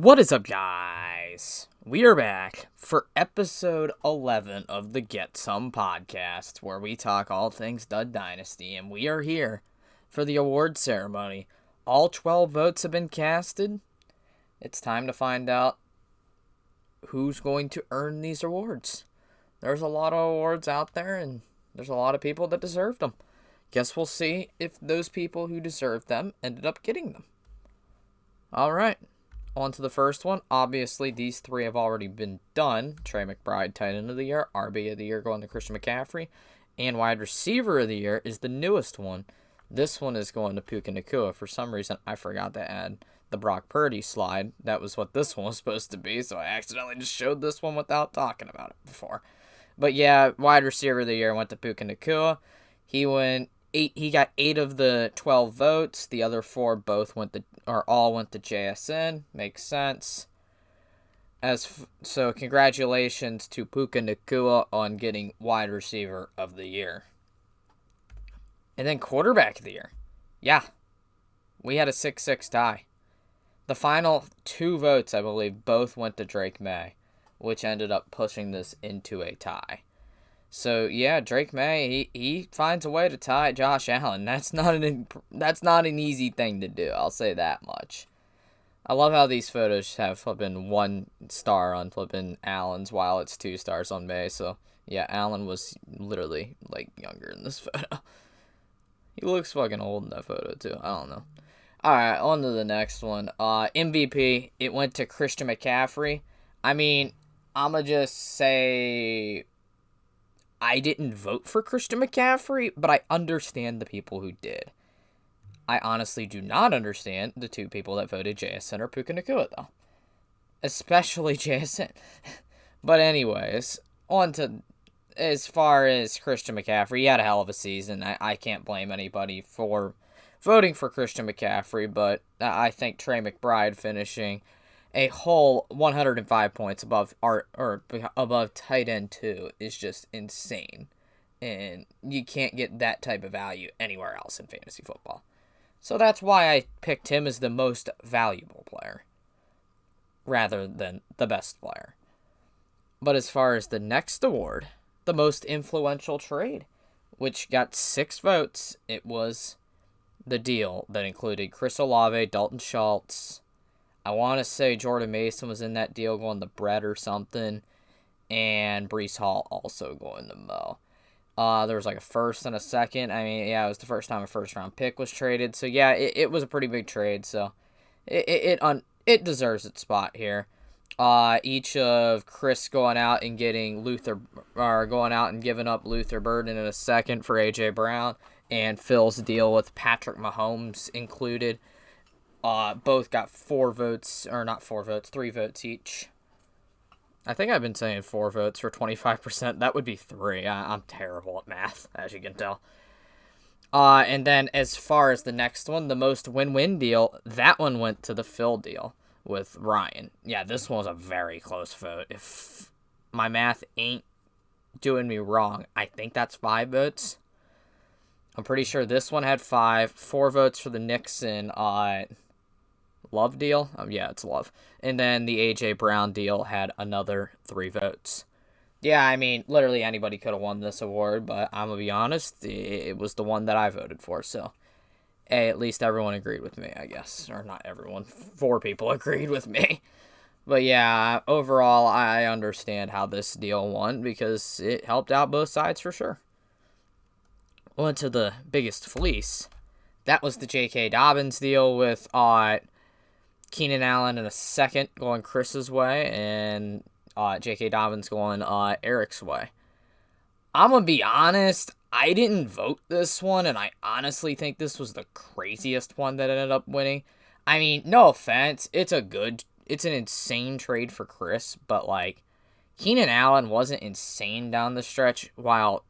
What is up, guys? We are back for episode 11 of the GetSum podcast, where we talk all things Dud Dynasty, and we are here for the award ceremony. All 12 votes have been casted. It's time to find out who's going to earn these awards. There's a lot of awards out there, and there's a lot of people that deserved them. Guess we'll see if those people who deserved them ended up getting them. All right. On to the first one. Obviously, these three have already been done. Trey McBride, tight end of the year. RB of the year going to Christian McCaffrey. And wide receiver of the year is the newest one. This one is going to Puka Nacua. For some reason, I forgot to add the Brock Purdy slide. That was what this one was supposed to be, so I accidentally just showed this one without talking about it before. But yeah, wide receiver of the year went to Puka Nacua. He got 8 of the 12 votes. The other 4 all went to JSN. Makes sense. So congratulations to Puka Nacua on getting wide receiver of the year. And then quarterback of the year. Yeah. We had a 6-6 tie. The final 2 votes, I believe, both went to Drake May, which ended up pushing this into a tie. So yeah, Drake May, he finds a way to tie Josh Allen. That's not an easy thing to do. I'll say that much. I love how these photos have flipping 1 star on flipping Allen's while it's 2 stars on May. So yeah, Allen was literally like younger in this photo. He looks fucking old in that photo too. I don't know. All right, on to the next one. MVP, it went to Christian McCaffrey. I mean, I'ma just say I didn't vote for Christian McCaffrey, but I understand the people who did. I honestly do not understand the 2 people that voted JSN or Puka Nacua, though. Especially JSN. But anyways, on to as far as Christian McCaffrey. He had a hell of a season. I can't blame anybody for voting for Christian McCaffrey, but I think Trey McBride finishing a whole 105 points above tight end 2 is just insane. And you can't get that type of value anywhere else in fantasy football. So that's why I picked him as the most valuable player rather than the best player. But as far as the next award, the most influential trade, which got 6 votes, it was the deal that included Chris Olave, Dalton Schultz. I want to say Jordan Mason was in that deal going to Brett or something. And Breece Hall also going to Mo. There was like a first and a second. I mean, yeah, it was the first time a first-round pick was traded. So, yeah, it was a pretty big trade. So, it deserves its spot here. Each of Chris going out and giving up Luther Burden in a second for A.J. Brown. And Phil's deal with Patrick Mahomes included. Both got 3 votes each. I think I've been saying 4 votes for 25%. That would be 3. I'm terrible at math, as you can tell. And then as far as the next one, the most win-win deal, that one went to the Phil deal with Ryan. Yeah, this one was a very close vote. If my math ain't doing me wrong, I think that's 5 votes. I'm pretty sure this one had 5. 4 votes for the Nixon Love deal. Yeah, it's Love. And then the A.J. Brown deal had another 3 votes. Yeah, I mean, literally anybody could have won this award, but I'm going to be honest, it was the one that I voted for. So, hey, at least everyone agreed with me, I guess. Or not everyone. 4 people agreed with me. But yeah, overall, I understand how this deal won because it helped out both sides for sure. On to the biggest fleece. That was the J.K. Dobbins deal with Keenan Allen in a second going Chris's way and J.K. Dobbins going Eric's way. I'm going to be honest, I didn't vote this one, and I honestly think this was the craziest one that ended up winning. I mean, no offense, it's an insane trade for Chris, but like, Keenan Allen wasn't insane down the stretch, while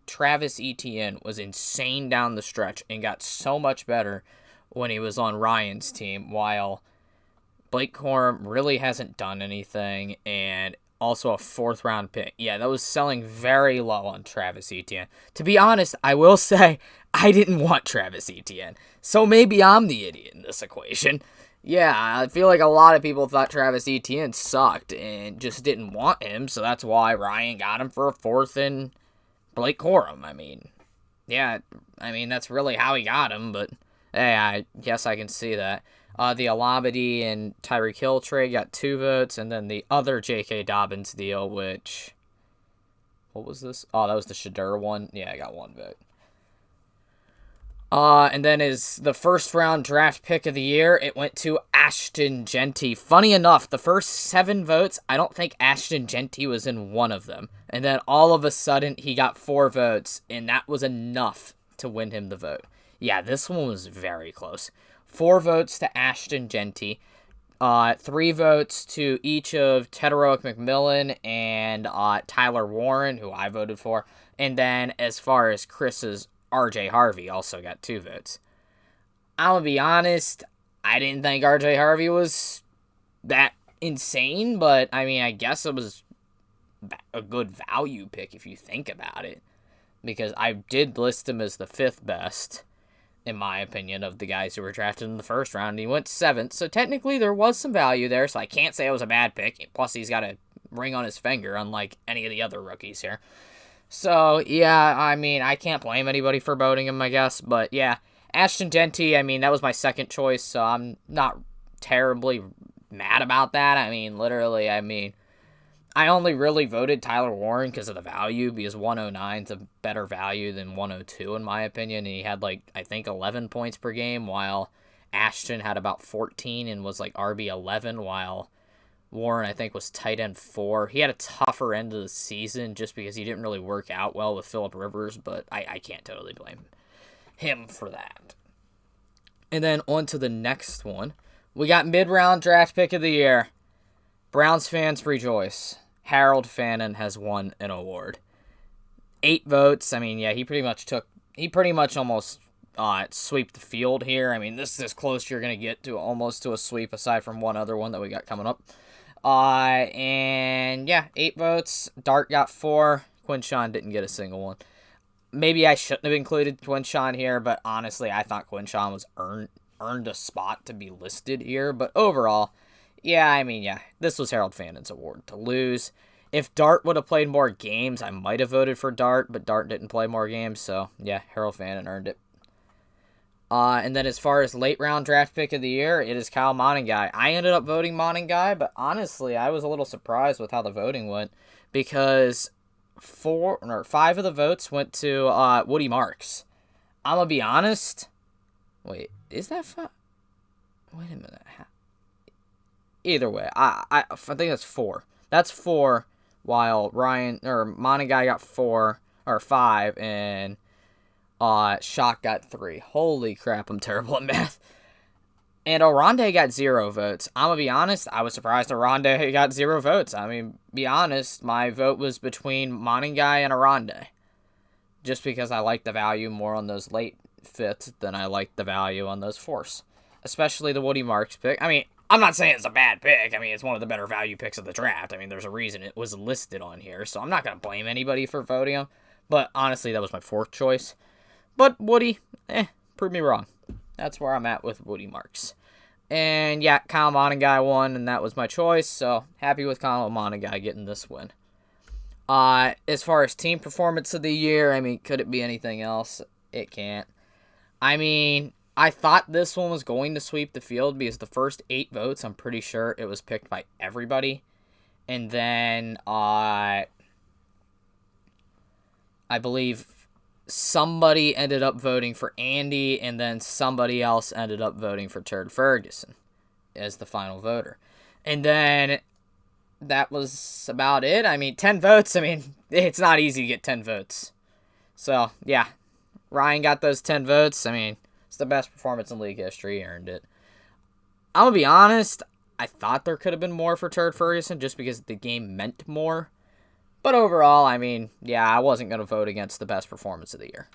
Travis Etienne was insane down the stretch and got so much better when he was on Ryan's team, while Blake Corum really hasn't done anything, and also a 4th-round pick. Yeah, that was selling very low on Travis Etienne. To be honest, I will say I didn't want Travis Etienne, so maybe I'm the idiot in this equation. Yeah, I feel like a lot of people thought Travis Etienne sucked and just didn't want him, so that's why Ryan got him for a fourth and Blake Corum. I mean, yeah, I mean, that's really how he got him, but hey, I guess I can see that. The Alabadi and Tyreek Hill trade got 2 votes, and then the other J.K. Dobbins deal, which, what was this? Oh, that was the Shadur one. Yeah, I got 1 vote. And then is the first round draft pick of the year. It went to Ashton Genty. Funny enough, the first 7 votes, I don't think Ashton Genty was in one of them. And then all of a sudden, he got 4 votes, and that was enough to win him the vote. Yeah, this one was very close. 4 votes to Ashton Genty. 3 votes to each of Tedoroak McMillan and Tyler Warren, who I voted for. And then as far as Chris's, RJ Harvey also got 2 votes. I'm going to be honest, I didn't think RJ Harvey was that insane, but I mean, I guess it was a good value pick if you think about it. Because I did list him as the 5th best, in my opinion, of the guys who were drafted in the first round. He went 7th, so technically there was some value there, so I can't say it was a bad pick. Plus, he's got a ring on his finger, unlike any of the other rookies here. So, yeah, I mean, I can't blame anybody for voting him, I guess. But, yeah, Ashton Genty, I mean, that was my second choice, so I'm not terribly mad about that. I mean, literally, I only really voted Tyler Warren because of the value, because 109 is a better value than 102, in my opinion. And he had, I think 11 points per game, while Ashton had about 14 and was, RB 11, while Warren, I think, was tight end 4. He had a tougher end of the season just because he didn't really work out well with Phillip Rivers, but I can't totally blame him for that. And then on to the next one. We got mid-round draft pick of the year. Browns fans rejoice. Harold Fannin has won an award. 8 votes. I mean, yeah, he pretty much almost sweep the field here. I mean, this is as close you're going to get to almost to a sweep, aside from one other one that we got coming up. And yeah, 8 votes. Dart got 4. Quinshawn didn't get a single one. Maybe I shouldn't have included Quinshawn here, but honestly, I thought Quinshawn was earned a spot to be listed here. But overall, yeah, I mean, yeah, this was Harold Fannin's award to lose. If Dart would have played more games, I might have voted for Dart, but Dart didn't play more games, so yeah, Harold Fannin earned it. And then as far as late round draft pick of the year, it is Kyle Monangai. I ended up voting Monangai, but honestly, I was a little surprised with how the voting went, because 5 of the votes went to Woody Marks. I'm gonna be honest. Wait, is that 5? Wait a minute. Either way, I think that's 4. That's 4, while Monangai got 4 or 5, and Shock got 3. Holy crap, I'm terrible at math. And Oronde got 0 votes. I'm gonna be honest, I was surprised Oronde got 0 votes. I mean, be honest, my vote was between Monangai and Oronde. Just because I like the value more on those late 5th than I like the value on those 4s. Especially the Woody Marks pick. I mean, I'm not saying it's a bad pick. I mean, it's one of the better value picks of the draft. I mean, there's a reason it was listed on here, so I'm not going to blame anybody for voting him. But honestly, that was my 4th choice. But Woody, prove me wrong. That's where I'm at with Woody Marks. And yeah, Kyle Monangai won, and that was my choice, so happy with Kyle Monangai getting this win. As far as team performance of the year, I mean, could it be anything else? It can't. I mean, I thought this one was going to sweep the field because the first 8 votes, I'm pretty sure it was picked by everybody. And then, I believe somebody ended up voting for Andy, and then somebody else ended up voting for Turd Ferguson as the final voter. And then that was about it. I mean, 10 votes. I mean, it's not easy to get 10 votes. So, yeah. Ryan got those 10 votes. I mean, it's the best performance in league history. He earned it. I'm going to be honest. I thought there could have been more for Turd Ferguson just because the game meant more. But overall, I mean, yeah, I wasn't going to vote against the best performance of the year.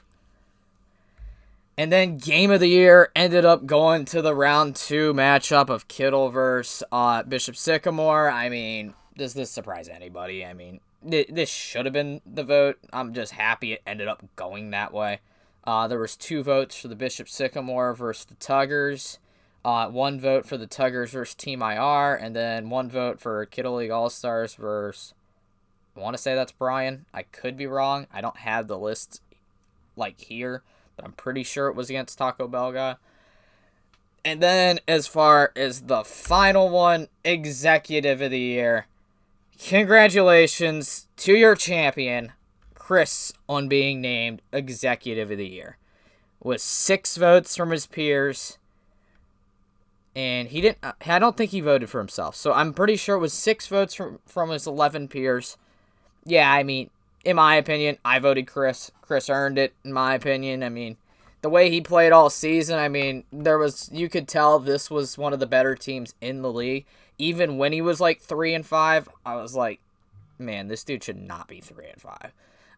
And then game of the year ended up going to the round 2 matchup of Kittle versus Bishop Sycamore. I mean, does this surprise anybody? I mean, this should have been the vote. I'm just happy it ended up going that way. There was 2 votes for the Bishop Sycamore versus the Tuggers. 1 vote for the Tuggers versus Team IR, and then 1 vote for Kiddo League All-Stars versus, I want to say that's Brian. I could be wrong. I don't have the list like here, but I'm pretty sure it was against Taco Bell guy. And then as far as the final one, Executive of the Year, congratulations to your champion, Chris, on being named Executive of the Year. With 6 votes from his peers. And I don't think he voted for himself. So I'm pretty sure it was 6 votes from his 11 peers. Yeah, I mean, in my opinion, I voted Chris. Chris earned it, in my opinion. I mean, the way he played all season, I mean, you could tell this was one of the better teams in the league. Even when he was like 3-5, I was like, man, this dude should not be 3-5.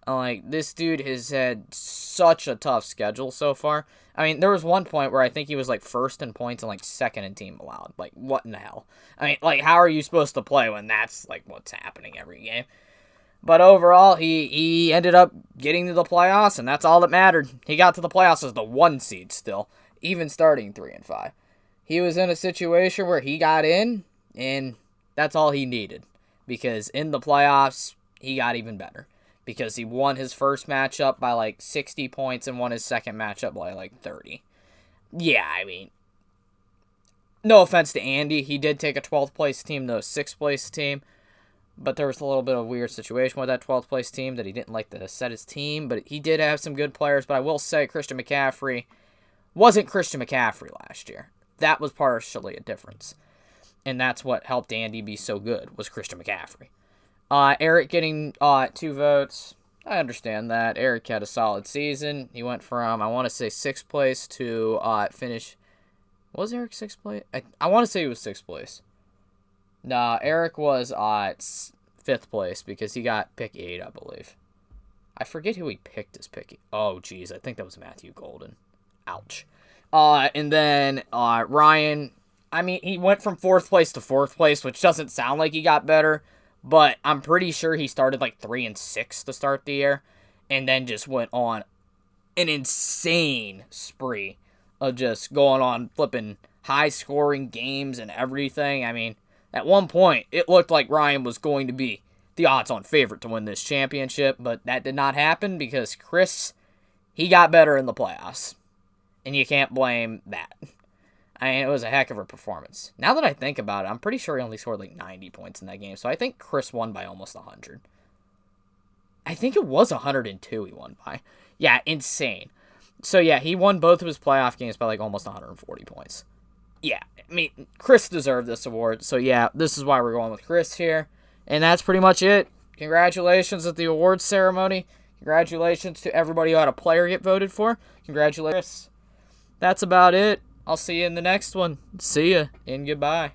Like, this dude has had such a tough schedule so far. I mean, there was one point where I think he was, like, 1st in points and, like, 2nd in team allowed. Like, what in the hell? I mean, like, how are you supposed to play when that's, like, what's happening every game? But overall, he ended up getting to the playoffs, and that's all that mattered. He got to the playoffs as the 1 seed still, even starting 3-5. He was in a situation where he got in, and that's all he needed. Because in the playoffs, he got even better. Because he won his first matchup by like 60 points and won his second matchup by like 30. Yeah, I mean, no offense to Andy. He did take a 12th place team to a 6th place team. But there was a little bit of a weird situation with that 12th place team that he didn't like to set his team. But he did have some good players. But I will say Christian McCaffrey wasn't Christian McCaffrey last year. That was partially a difference. And that's what helped Andy be so good, was Christian McCaffrey. Eric getting 2 votes. I understand that. Eric had a solid season. He went from, I want to say, 6th place to finish. Was Eric 6th place? I want to say he was 6th place. Nah, Eric was 5th place because he got pick 8, I believe. I forget who he picked as pick. Oh, geez. I think that was Matthew Golden. Ouch. And then Ryan, I mean, he went from 4th place to 4th place, which doesn't sound like he got better. But I'm pretty sure he started like 3-6 to start the year. And then just went on an insane spree of just going on flipping high-scoring games and everything. I mean, at one point, it looked like Ryan was going to be the odds-on favorite to win this championship. But that did not happen because Chris, he got better in the playoffs. And you can't blame that. I mean, it was a heck of a performance. Now that I think about it, I'm pretty sure he only scored like 90 points in that game. So I think Chris won by almost 100. I think it was 102 he won by. Yeah, insane. So yeah, he won both of his playoff games by like almost 140 points. Yeah, I mean, Chris deserved this award. So yeah, this is why we're going with Chris here. And that's pretty much it. Congratulations at the awards ceremony. Congratulations to everybody who had a player get voted for. Congratulations. That's about it. I'll see you in the next one. See ya and goodbye.